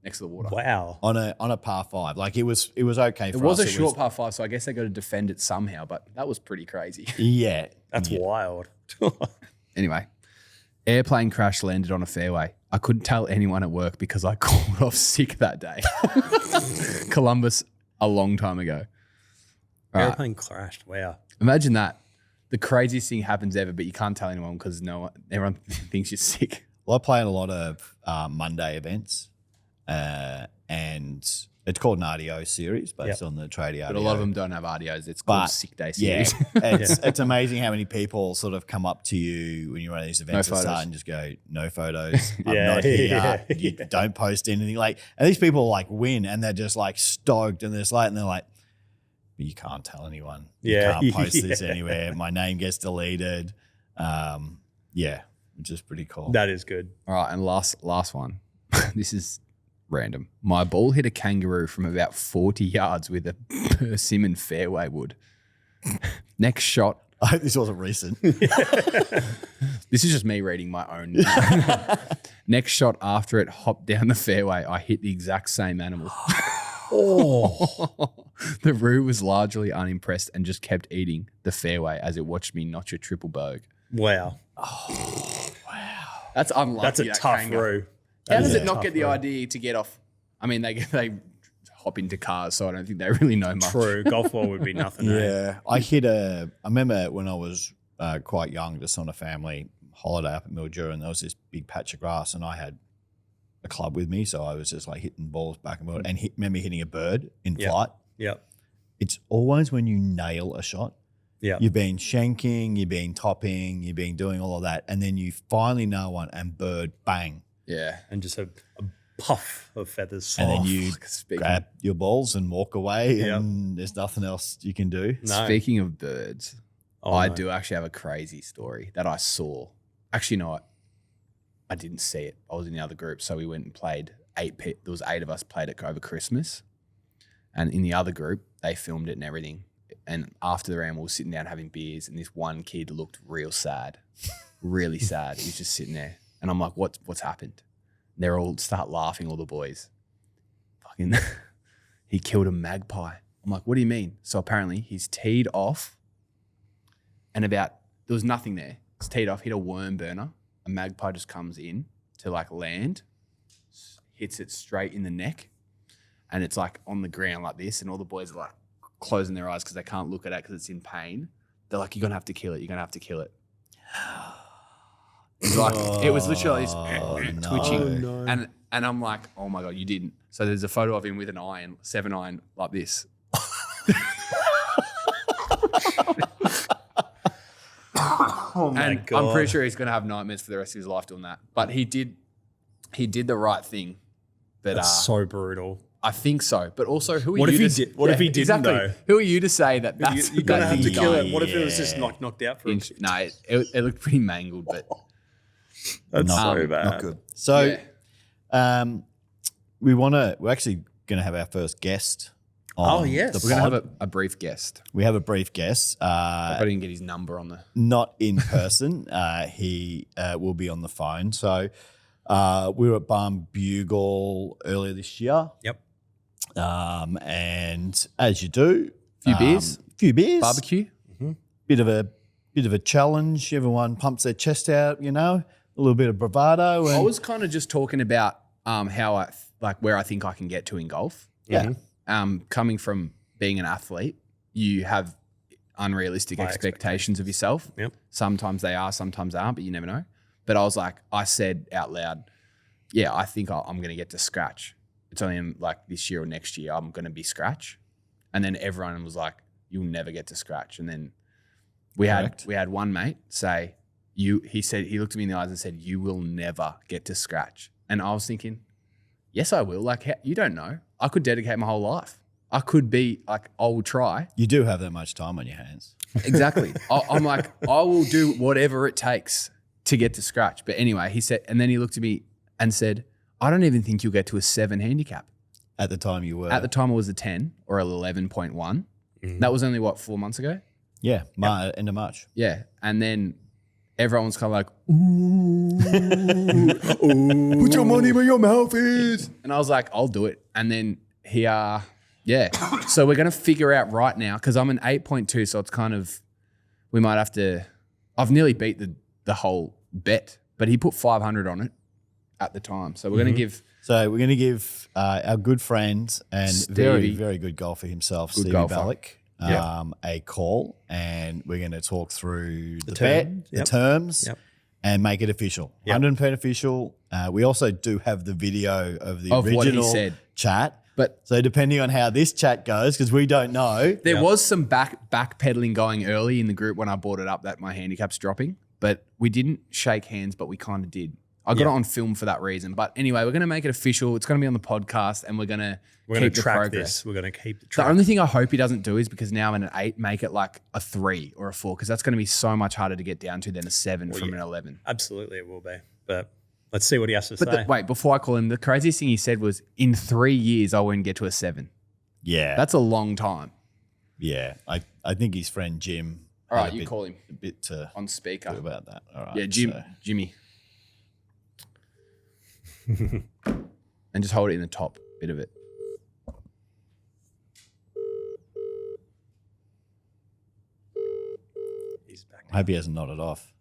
next to the water. Wow. On a par 5. Like it was okay for us. It was a short par 5, so I guess they got to defend it somehow, but that was pretty crazy. Yeah. That's wild. Anyway, airplane crash landed on a fairway. I couldn't tell anyone at work because I called off sick that day. Columbus a long time ago. Airplane crashed. Wow. Imagine that. The craziest thing happens ever, but you can't tell anyone because everyone thinks you're sick. Well, I play in a lot of Monday events, and it's called an RDO series based on the tradie RDO. But a lot of them don't have RDOs. It's called sick day series. Yeah, it's amazing how many people sort of come up to you when you're running these events and just go, no photos, I'm not here, you don't post anything. Like, and these people like win and they're just like stoked and they're like, but you can't tell anyone. You can't post this anywhere. My name gets deleted. Which is pretty cool. That is good. All right, and last one. This is random. My ball hit a kangaroo from about 40 yards with a persimmon fairway wood. Next shot. I hope this wasn't recent. This is just me reading my own. Next shot after it hopped down the fairway, I hit the exact same animal. The roo was largely unimpressed and just kept eating the fairway as it watched me notch a triple bogey. Wow. That's unlucky. That's a tough roo. How does it not get the idea to get off? I mean, they hop into cars, so I don't think they really know much. True. Golf ball would be nothing. Yeah. I remember when I was quite young, just on a family holiday up at Mildura, and there was this big patch of grass, and I had a club with me, so I was just like hitting balls back and forth, and remember hitting a bird in flight. Yep. It's always when you nail a shot. Yeah. You've been shanking, you've been topping, you've been doing all of that, and then you finally nail one and bird, bang. Yeah. And just a puff of feathers. And then you grab your balls and walk away, and there's nothing else you can do. No. Speaking of birds, I do actually have a crazy story that I saw. Actually, no, I didn't see it. I was in the other group, so we went and played. There was 8 of us played it over Christmas, and in the other group, they filmed it and everything. And after the round, we were sitting down having beers, and this one kid looked real sad, really sad. He was just sitting there, and I'm like, "What's happened?" And they're all start laughing, all the boys. Fucking, he killed a magpie. I'm like, "What do you mean?" So apparently, he's teed off, and there was nothing there. He's teed off, hit a worm burner. A magpie just comes in to like land, hits it straight in the neck, and it's like on the ground like this, and all the boys are like closing their eyes because they can't look at it because it's in pain. They're like, "You're gonna have to kill it. You're gonna have to kill it." It was like it was literally this twitching, and I'm like, "Oh my god, you didn't!" So there's a photo of him with an iron, 7-iron, like this. Oh my god! I'm pretty sure he's gonna have nightmares for the rest of his life doing that. But he did the right thing. But that's so brutal. I think so, but also who are what you? What if he didn't though? Who are you to say that? That's you're gonna have to kill it. What if it was just knocked out for him? No, it looked pretty mangled, but that's so bad. Not good. So, we're actually gonna have our first guest. Oh yes, we're gonna have a brief guest. We have a brief guest. I didn't get his number on the. Not in person. He will be on the phone. So. We were at Barn Bugle earlier this year. Yep. And as you do, few beers, barbecue, bit of a challenge. Everyone pumps their chest out, a little bit of bravado. And I was kind of just talking about how where I think I can get to in golf. Yeah. Coming from being an athlete, you have unrealistic expectations of yourself. Yep. Sometimes they are, sometimes they aren't, but you never know. But I said out loud, yeah, I think I'm going to get to scratch. It's only in like this year or next year, I'm going to be scratch. And then everyone was like, you'll never get to scratch. And then we had one mate say, he looked at me in the eyes and said, you will never get to scratch. And I was thinking, yes, I will. Like, you don't know. I could dedicate my whole life. I could be like, I will try. You do have that much time on your hands. Exactly. I'm like, I will do whatever it takes to get to scratch. But anyway, he said, and then he looked at me and said, I don't even think you'll get to a 7 handicap. At the time you were? At the time it was a 10 or 11.1. Mm-hmm. That was only 4 months ago? Yeah, end of March. Yeah. And then everyone's kind of like, ooh, put your money where your mouth is. And I was like, I'll do it. And then so we're going to figure out right now, because I'm an 8.2, so it's kind of, we might have to, I've nearly beat the whole bet, but he put 500 on it at the time. So we're going to give. So we're going to give our good friend and very, very good golfer himself, Stevie Ballock, a call, and we're going to talk through the bet, the terms, and make it official. 100% official. We also do have the video of the original chat. But so depending on how this chat goes, because we don't know. There was some backpedaling going early in the group when I brought it up that my handicap's dropping, but we didn't shake hands, but we kind of did. I got it on film for that reason. But anyway, we're going to make it official. It's going to be on the podcast, and we're going to keep the progress. This. We're going to keep the track. The only thing I hope he doesn't do is, because now I'm in an 8, make it like a 3 or a 4, because that's going to be so much harder to get down to than a 7 from an 11. Absolutely, it will be. But let's see what he has to say. Wait, before I call him, the craziest thing he said was, in 3 years, I won't get to a 7. Yeah. That's a long time. Yeah. I think his friend Jim. All right, you call him. A bit to on speaker about that. All right. Yeah, Jimmy. And just hold it in the top bit of it. He's back. I hope he hasn't nodded off.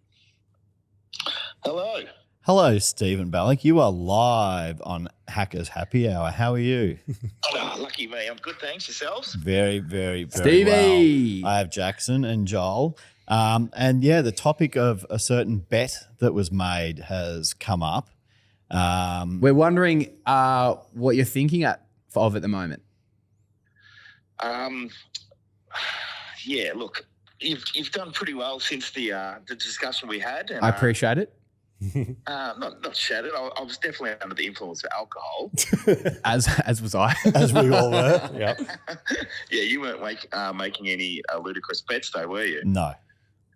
Hello. Hello, Stephen Ballock. You are live on Hackers Happy Hour. How are you? Oh, lucky me. I'm good, thanks. Yourselves? Very, very, very Stevie. well. I have Jackson and Joel. And the topic of a certain bet that was made has come up. We're wondering what you're thinking of at the moment. Yeah, look, you've done pretty well since the discussion we had. And, I appreciate it. Not shattered. I was definitely under the influence of alcohol. As was I. As we all were. Yep. Yeah, you weren't making any ludicrous bets though, were you? No.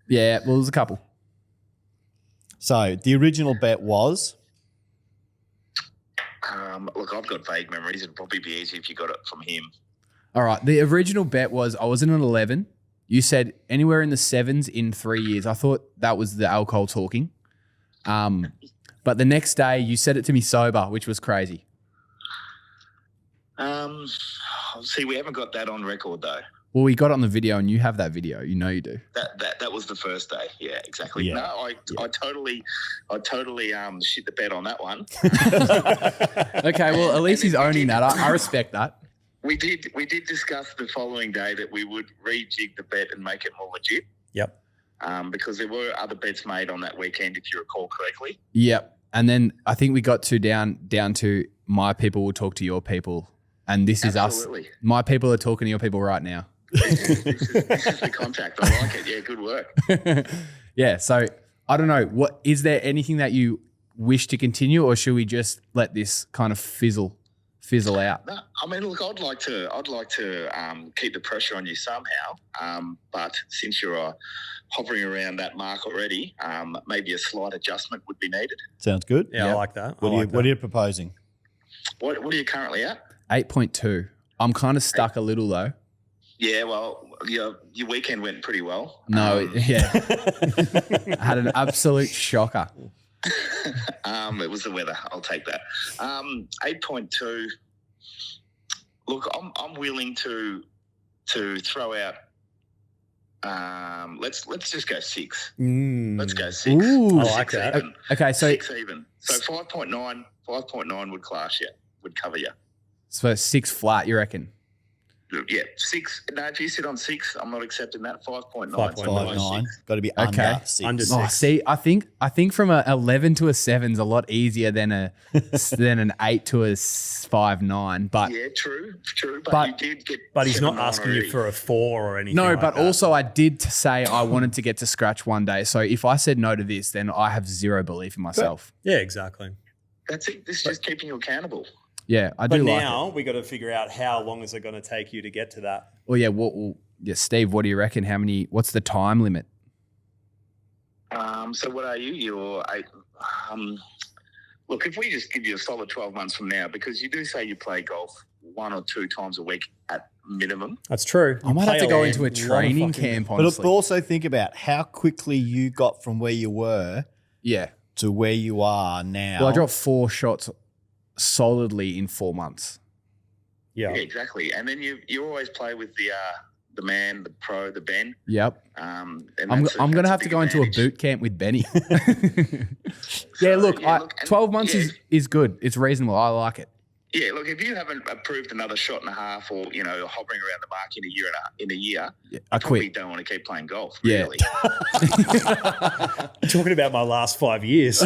Yeah, well, there's a couple. So the original bet was? Look, I've got vague memories. It'd probably be easy if you got it from him. All right. The original bet was I was in an 11. You said anywhere in the 7s in 3 years. I thought that was the alcohol talking. But the next day you said it to me sober, which was crazy. See, we haven't got that on record though. Well, we got it on the video, and you have that video. You know you do. That was the first day. Yeah, exactly. Yeah. No, I totally shit the bed on that one. Okay, well, at least he's owning that. I respect that. We did discuss the following day that we would rejig the bet and make it more legit. Yep. Because there were other bets made on that weekend, if you recall correctly. Yep. And then I think we got to down to my people will talk to your people, and this Absolutely. is us. My people are talking to your people right now. This is the contact. I like it. Yeah, good work. Yeah. So I don't know. What is there anything that you wish to continue, or should we just let this kind of fizzle out? No, I mean, look, I'd like to keep the pressure on you somehow. But since you're hovering around that mark already, maybe a slight adjustment would be neaded. Sounds good. Yeah, I like that. What are you proposing? What are you currently at? 8.2. I'm kind of stuck a little though. Yeah, well, your weekend went pretty well. No, yeah. I had an absolute shocker. It was the weather. I'll take that. 8.2. Look, I'm willing to throw out. Let's just go 6. Let's go 6. Ooh, I like that. Okay, so 6 even. So 5.9 would class you, would cover you. So 6 flat, you reckon? Yeah, 6. No, if you sit on 6, I'm not accepting that. 5.9. 5.9. Got to be Okay. under 6. Under Oh, 6. see, I think from a 11 to a 7 is a lot easier than an 8 to a 5.9. But yeah, true. But you did get. But he's not 7.9 asking already. you for a 4 or anything. no, like but that. also I did say I wanted to get to scratch one day. So if I said no to this, then I have zero belief in myself. Yeah, exactly. That's it. This is just keeping you accountable. Yeah, I But do like now it. we got to figure out how long is it going to take you to get to that. Well, yeah, Steve, what do you reckon? What's the time limit? So what are you? You're 8. Look, if we just give you a solid 12 months from now, because you do say you play golf 1 or 2 times a week at minimum. That's true. I might have to go into a lot of training fucking- camp, But honestly. also think about how quickly you got from where you were Yeah. to where you are now. Well, I dropped 4 shots solidly in 4 months. Yeah. Yeah, exactly. And then you always play with the man, the pro, the Ben. Yep. And I'm that's a going to have to big go into a advantage. boot camp with Benny. So, yeah, look, and 12 months yeah, is good. It's reasonable. I like it. Yeah, look, if you haven't approved another shot and a half, or hovering around the mark in a year, Yeah, I I probably quit. don't want to keep playing golf. Yeah. Really. Talking about my last 5 years.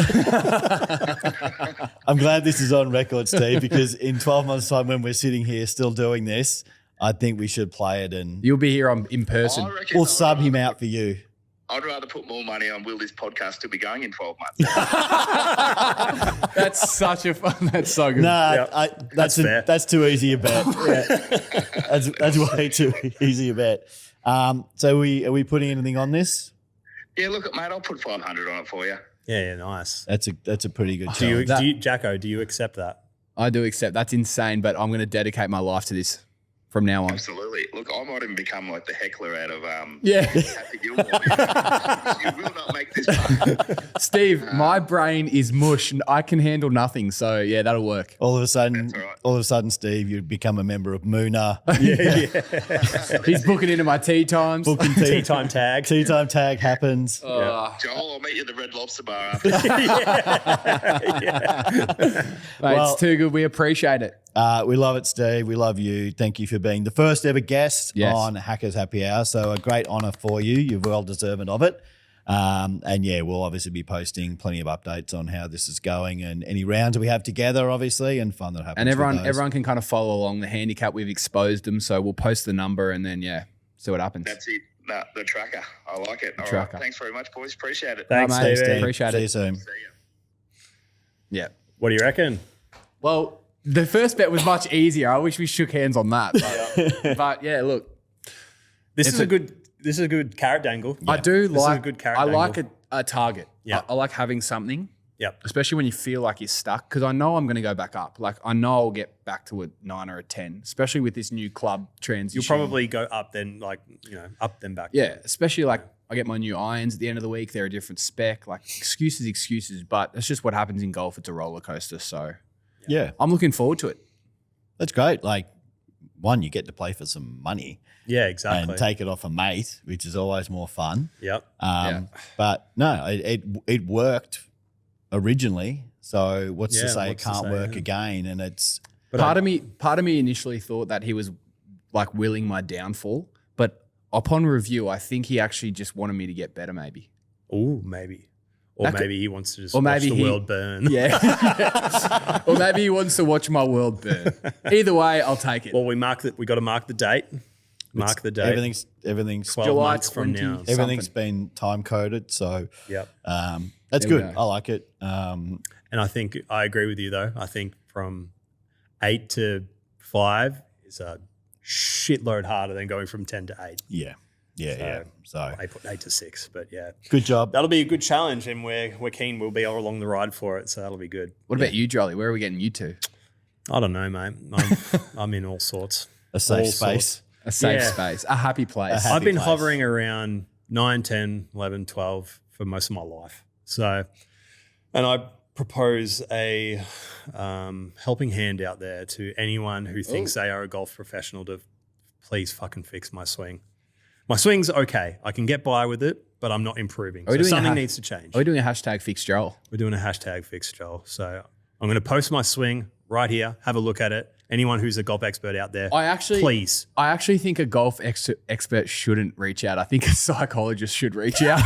I'm glad this is on record, Steve, because in 12 months' time when we're sitting here still doing this, I think we should play it and You'll be here in person. I reckon we'll I'd sub him rather out for you. I'd rather put more money on will this podcast still be going in 12 months. That's such a fun. That's so good. Nah, Yeah. that's fair. that's too easy a bet. That's way too easy a bet. So are we putting anything on this? Yeah, look, mate, I'll put 500 on it for you. Yeah, nice. That's a pretty good Do you, challenge. Jacko, do you accept that? I do accept. That's insane, but I'm going to dedicate my life to this from now on. Absolutely. Look, I might even become like the heckler out of Yeah. Happy Gilmore. You will not make this fun. Steve, my brain is mush and I can handle nothing. So, yeah, that'll work. All of a sudden, That's all right. Steve, you become a member of Moona. He's booking into my tea times. Booking Tea time tag. Tea time tag happens. Joel, I'll meet you at the Red Lobster Bar after. Mate, it's too good. We appreciate it. We love it, Steve. We love you. Thank you for being the first ever guest on Hackers Happy Hour. So a great honour for you. You're well deserving of it. And yeah, we'll obviously be posting plenty of updates on how this is going and any rounds we have together, obviously, and fun that happens. And with those. everyone can kind of follow along the handicap. We've exposed them. So we'll post the number and then, see what happens. That's it. No, the tracker. I like it. All tracker. right. Thanks very much, boys. Appreciate it. Thanks, mate. Steve. Appreciate See it. you soon. See ya. Yeah. What do you reckon? Well, the first bet was much easier. I wish we shook hands on that. But yeah, look, This is a good carrot dangle. I do This is like a good carrot I dangle. like a target. Yeah. I like having something, Yep. especially when you feel like you're stuck. Because I know I'm going to go back up. Like I know I'll get back to a 9 or a 10, especially with this new club transition. You'll probably go up then, up then back. Yeah, especially like I get my new irons at the end of the week. They're a different spec. Like excuses, but that's just what happens in golf. It's a roller coaster. So Yeah, I'm looking forward to it. that's great. Like, one, you get to play for some money Yeah, exactly. and take it off a mate, which is always more fun. Yep. But no, it worked originally. So what's to Yeah, say it what's to can't say, work yeah. again? And it's But Part of me initially thought that he was like willing my downfall, but upon review, I think he actually just wanted me to get better. Maybe. Oh, maybe. Or That could- maybe he wants to just or watch maybe the he- world burn. Yeah. Or maybe he wants to watch my world burn. Either way, I'll take it. Well, we got to mark the date. Mark the date. everything's 12 July months from 20. now. everything's been time coded. So Yep. that's There we good. go. I like it. And I think I agree with you though. I think from 8 to 5 is a shitload harder than going from 10 to 8. Yeah. So I put 8 to 6, but yeah, good job. that'll be a good challenge, and we're keen. We'll be all along the ride for it, so that'll be good. What about you, Jolly? Where are we getting you to? I don't know, mate. I'm in all sorts. A safe all space. sorts. A safe Yeah. space, a happy place. happy I've been place. hovering around 9, 10, 11, 12 for most of my life. So, and I propose a helping hand out there to anyone who thinks they are a golf professional to please fucking fix my swing. My swing's okay. I can get by with it, but I'm not improving. Are we So doing a something ha- needs to change. Are we doing a hashtag fix Joel? We're doing a hashtag fix Joel. So I'm going to post my swing right here. Have a look at it. anyone who's a golf expert out there, please. I actually think a golf expert shouldn't reach out. I think a psychologist should reach out.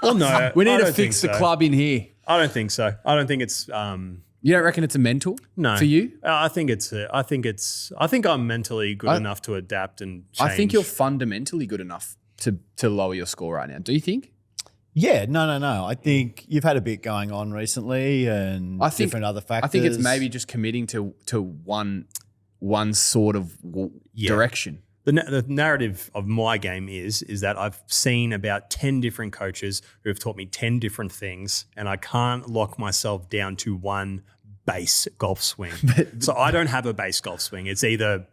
Well, no, we need to fix the club in here. I don't think so. I don't think it's. You don't reckon it's a mental? No. For you? I think I'm mentally good enough to adapt and change. I think you're fundamentally good enough to lower your score right now. Do you think? Yeah, no. I think you've had a bit going on recently and different other factors. I think it's maybe just committing to one sort of direction. The narrative of my game is that I've seen about 10 different coaches who have taught me 10 different things, and I can't lock myself down to one base golf swing. So I don't have a base golf swing. It's either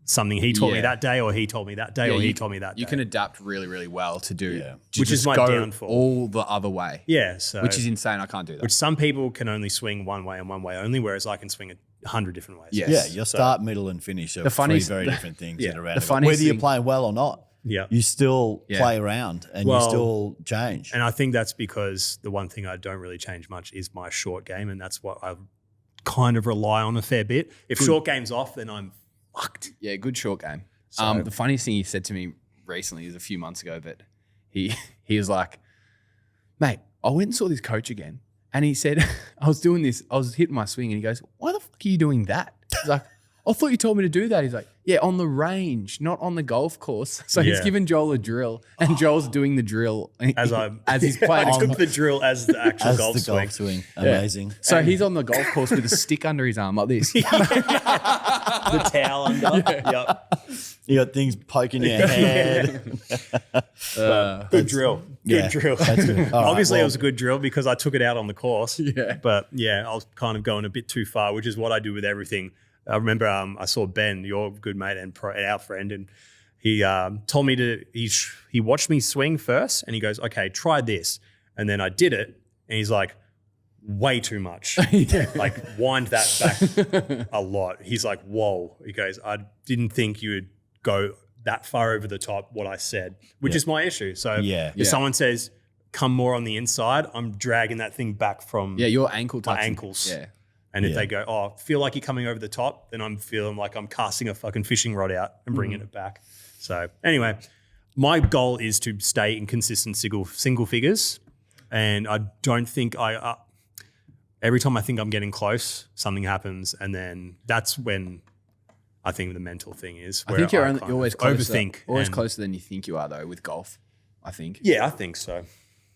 something he taught me that day, or he told me that day, or he told me that day. You can adapt really, really well to do, which is my downfall. All the other way. Yeah, so which is insane. I can't do that. Which some people can only swing one way and one way only, whereas I can swing 100 different ways. Yes. Yeah, your start, middle, and finish are three very different things that are around. Whether you're playing well or not, you still play around and you still change. And I think that's because the one thing I don't really change much is my short game, and that's what I kind of rely on a fair bit. If short game's off, then I'm fucked. Yeah, good short game. So, the funniest thing he said to me recently is a few months ago that he was like, mate, I went and saw this coach again, and he said, I was doing this, I was hitting my swing, and he goes, why the fuck are you doing that? He's like, I thought you told me to do that. He's like, yeah, on the range, not on the golf course. So he's giving Joel a drill, and Joel's doing the drill as he's playing. I took the drill as the actual golf swing. Amazing. So he's on the golf course with a stick under his arm like this. The towel under. Yep. You got things poking your head. Good drill. Good drill. That's good. Obviously, it was a good drill because I took it out on the course. Yeah. But I was kind of going a bit too far, which is what I do with everything. I remember I saw Ben, your good mate and our friend, and he told me he watched me swing first, and he goes, okay, try this. And then I did it, and he's like, way too much. Like, wind that back a lot. He's like, whoa. He goes, I didn't think you would go that far over the top what I said, which is my issue. So if someone says, come more on the inside, I'm dragging that thing back from your ankle my ankles. Yeah. And if they go, oh, feel like you're coming over the top, then I'm feeling like I'm casting a fucking fishing rod out and bringing it back. So anyway, my goal is to stay in consistent single figures. And I don't think every time I think I'm getting close, something happens. And then that's when I think the mental thing is. I think you're always closer, overthink. Always closer than you think you are, though, with golf, I think. Yeah, I think so.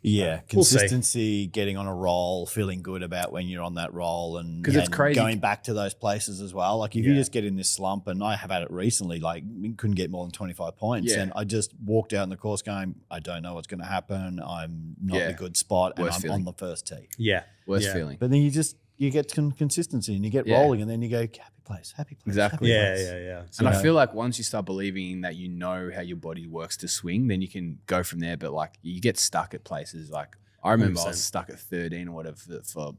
Yeah, consistency, getting on a roll, feeling good about when you're on that roll, and it's crazy going back to those places as well. Like if you just get in this slump, and I have had it recently, like couldn't get more than 25 points, and I just walked out in the course going, I don't know what's going to happen. I'm not in a good spot, and I'm on the first tee. Yeah, worst feeling. But then you get some consistency, and you get rolling, and then you go happy place. Exactly. Yeah. So, and I feel like once you start believing that you know how your body works to swing, then you can go from there. But like you get stuck at places. Like I remember 100%. I was stuck at 13 or whatever for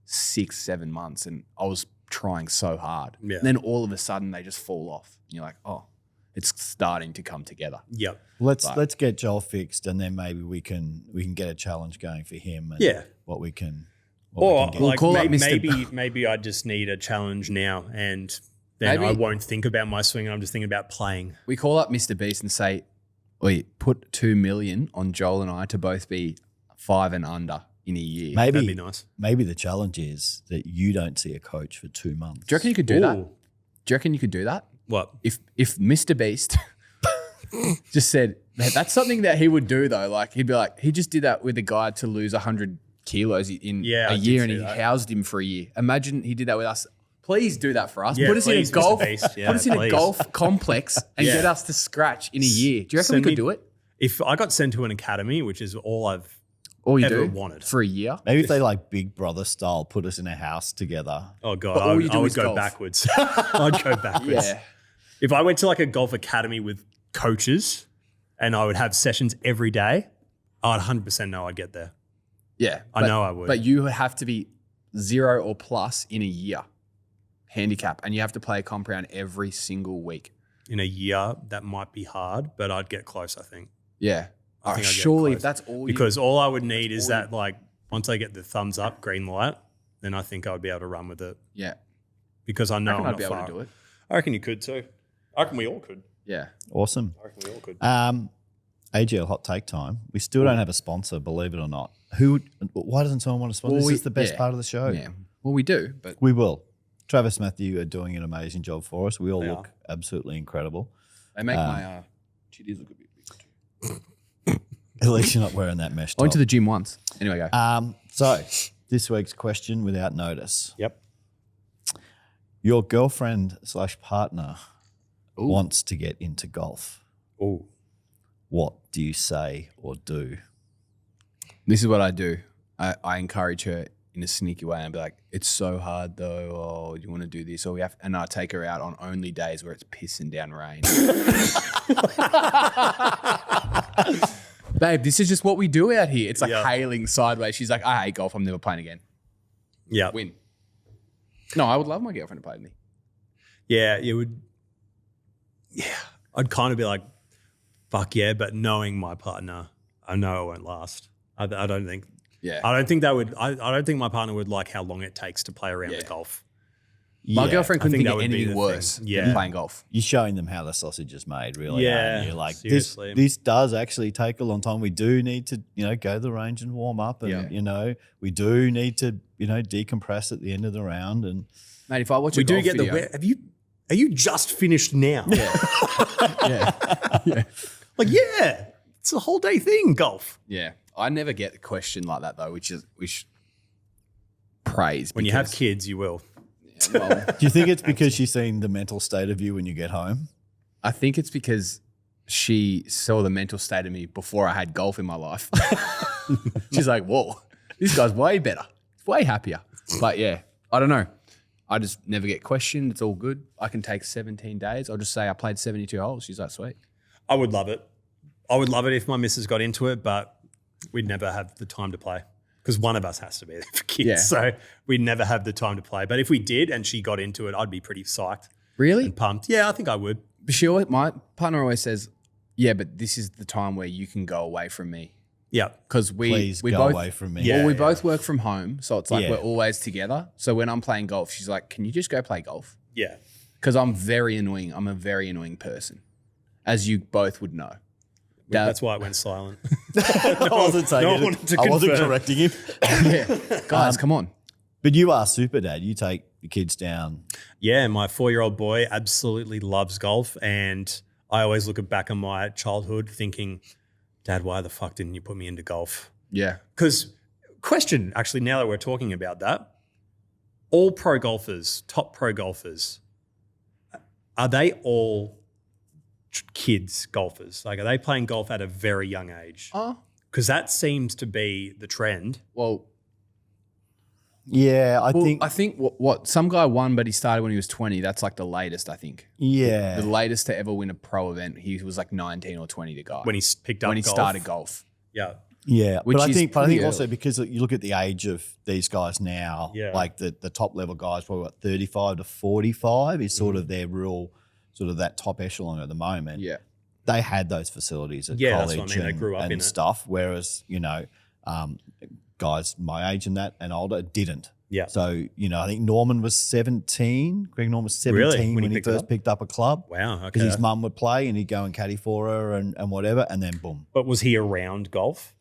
6-7 months, and I was trying so hard. Yeah. And then all of a sudden they just fall off. And you're like, oh, it's starting to come together. Yep. Let's get Joel fixed, and then maybe we can get a challenge going for him. And what we can. Or like maybe I just need a challenge now, and then I won't think about my swing. I'm just thinking about playing. We call up Mr. Beast and say, "Wait, put 2 million on Joel and I to both be 5 and under in a year." Maybe that'd be nice. Maybe the challenge is that you don't see a coach for 2 months. Do you reckon you could do that? Do you reckon you could do that? What if Mr. Beast just said that's something that he would do though? Like he'd be like, he just did that with a guy to lose 100 kilos in a year, and he housed him for a year. Imagine he did that with us. Please do that for us. Put us in a golf. Put us in a golf complex and get us to scratch in a year. Do you reckon we could do it? If I got sent to an academy, which is all I've ever wanted for a year, maybe if they like Big Brother style, put us in a house together. Oh god, I would go backwards. I'd go backwards. Yeah. If I went to like a golf academy with coaches and I would have sessions every day, I'd 100% know I'd get there. Yeah. I know I would. But you have to be 0 or plus in a year, handicap, and you have to play a comp round every single week. In a year, that might be hard, but I'd get close, I think. Yeah. I think surely if that's all because all I would need is that like once I get the thumbs up, green light, then I think I would be able to run with it. Yeah. Because I know I'd be able to do it. I reckon you could too. I reckon we all could. Yeah. Awesome. I reckon we all could. AGL hot take time. We still don't have a sponsor, believe it or not. Why doesn't someone want to sponsor? This is the best part of the show. Yeah. Well, we do, but we will. Travis Matthew are doing an amazing job for us. We all They look absolutely incredible. they make my titties look a bit big too. At least you're not wearing that mesh top. I went to the gym once. Anyway, go. So this week's question without notice. Yep. Your girlfriend / partner Ooh. wants to get into golf. Oh. What do you say or do? This is what I do. I encourage her in a sneaky way and be like, it's so hard though, or you want to do this, or we have, and I take her out on only days where it's pissing down rain. Babe, this is just what we do out here. It's like hailing sideways. She's like, I hate golf. I'm never playing again. Yeah. Win. No, I would love my girlfriend to play with me. Yeah, you would. Yeah. I'd kind of be like, fuck yeah, but knowing my partner, I know it won't last. I don't think. Yeah. I don't think that would. I don't think my partner would like how long it takes to play around the golf. My girlfriend couldn't think that of would be anything the worse thing. than playing golf. You're showing them how the sausage is made, really. Yeah, aren't you? Like seriously. this does actually take a long time. We do need to, go to the range and warm up, and we do need to, decompress at the end of the round. And Mate, if I watch we do get video, are you just finished now? Yeah. yeah. Like, yeah, it's a whole day thing, golf. Yeah. I never get a question like that though, which praise. When you have kids, you will. Yeah, well, do you think it's because she's seen the mental state of you when you get home? I think it's because she saw the mental state of me before I had golf in my life. She's like, whoa, this guy's way better. He's way happier. But yeah, I don't know. I just never get questioned. It's all good. I can take 17 days. I'll just say I played 72 holes. She's like, sweet. I would love it. I would love it if my missus got into it, but we'd never have the time to play because one of us has to be there for kids. Yeah. So we'd never have the time to play. But if we did and she got into it, I'd be pretty psyched Really? and pumped. Yeah, I think I would. But my partner always says, yeah, but this is the time where you can go away from me. Yeah. Because we go both, away from me. Yeah. Well, we both work from home. So it's like Yeah. we're always together. So when I'm playing golf, she's like, can you just go play golf? Yeah. Because I'm very annoying. I'm a very annoying person, as you both would know. That's why it went silent. I wasn't saying no it. one wanted to I wasn't confirm. correcting him. Yeah. Guys, come on. But you are super dad. You take the kids down. Yeah, my 4-year-old boy absolutely loves golf. And I always look back on my childhood thinking, Dad, why the fuck didn't you put me into golf? Yeah. Because question, actually, now that we're talking about that, all pro golfers, top pro golfers, are they all kids golfers? Like, are they playing golf at a very young age? Because that seems to be the trend. Well, Yeah, I think. I think what some guy won, but he started when he was 20. That's like the latest, I think. Yeah. The latest to ever win a pro event. He was like 19 or 20, the guy. When he picked up when he golf. started golf. Yeah. Yeah, Which but I is think pretty also early. because you look at the age of these guys now, like the top level guys, probably what 35 to 45 is sort of their real sort of that top echelon at the moment. Yeah. They had those facilities at Yeah, that's college what I mean. They grew up and in it. stuff, whereas guys my age and that and older didn't. Yeah. So I think Norman was 17. Greg Norman was 17 Really? when he picked it first up? picked up a club. Wow. Okay. Because his mum would play and he'd go and caddy for her and whatever, and then boom. But was he around golf?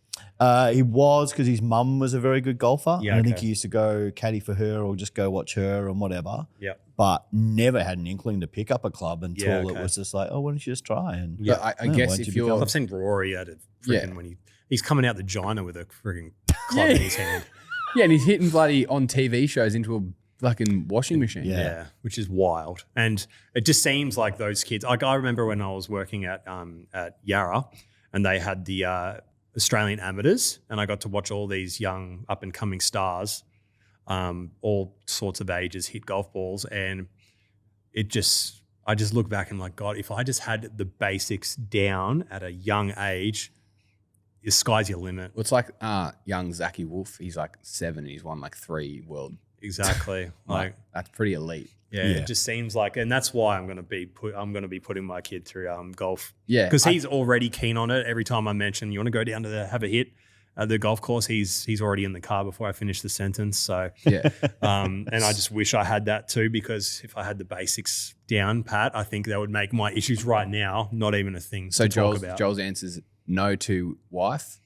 He was because his mum was a very good golfer. Yeah, and I think okay. he used to go caddy for her or just go watch her and whatever. Yeah. But never had an inkling to pick up a club until Yeah, it okay. was just like, oh, why don't you just try? And But I No, guess why don't if you you're become- I've seen Rory at a freaking Yeah. when he's coming out the Gina with a freaking club in his hand. yeah, and he's hitting bloody on TV shows into a fucking washing machine. Yeah. Yeah, which is wild. And it just seems like those kids. Like I remember when I was working at Yarra, and they had the Australian amateurs, and I got to watch all these young up and coming stars, all sorts of ages, hit golf balls, and I just look back and like, God, if I just had the basics down at a young age, the sky's your limit. Well, it's like young Zachy Wolf. He's like 7 and he's won like 3 world. Exactly. Like, that's pretty elite. yeah, it just seems like, and that's why I'm going to be putting my kid through golf. Yeah. Because he's already keen on it. Every time I mention, you want to go down to have a hit, at the golf course, he's already in the car before I finish the sentence. So Yeah. and I just wish I had that too, because if I had the basics down pat, I think that would make my issues right now not even a thing So to talk about. Joel's answer is no to wife,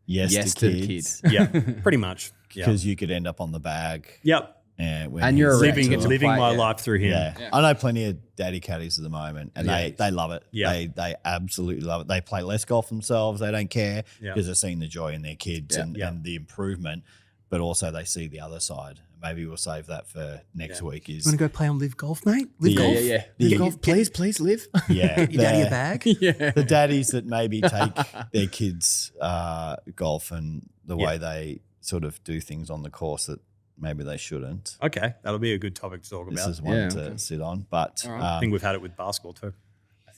yes to to kids. Yeah, pretty much. Yeah. Because you could end up on the bag. Yep. And you're Living to play, my yeah. life through him. Yeah. I know plenty of daddy caddies at the moment, and they love it. Yeah. They absolutely love it. They play less golf themselves. They don't care Yeah. because they're seeing the joy in their kids and the improvement, but also they see the other side. Maybe we'll save that for next week. Is You want to go play on Live Golf, mate? Live Yeah, Golf? Yeah. The- Golf, please live. yeah, Get your daddy a bag? Yeah. the daddies that maybe take their kids golf and the way they sort of do things on the course that maybe they shouldn't. Okay, that'll be a good topic to talk This about. is one Yeah, to okay. sit on. But I think we've had it with basketball too.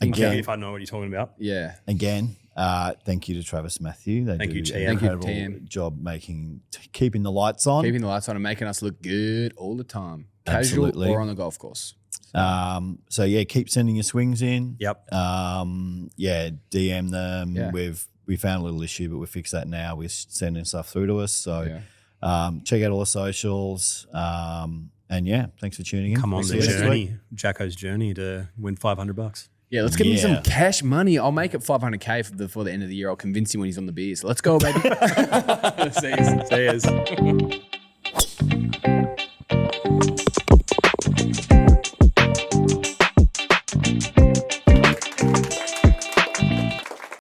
again, If I know what you're talking about. Yeah. thank you to Travis Matthew. They Thank do you, an TM. incredible Thank you, TM. job keeping the lights on. Keeping the lights on and making us look good all the time. Casual Absolutely. or on the golf course. So yeah, keep sending your swings in. Yep. DM them. Yeah. We found a little issue, but we fixed that now. We're sending stuff through to us. So Yeah. check out all the socials. And yeah, thanks for tuning in. Come on We'll the see you next week. journey, Jacko's journey to win $500. Yeah, let's give him Yeah. some cash money. I'll make it $500K before the end of the year. I'll convince him when he's on the beers. Let's go, baby. See you. See yous.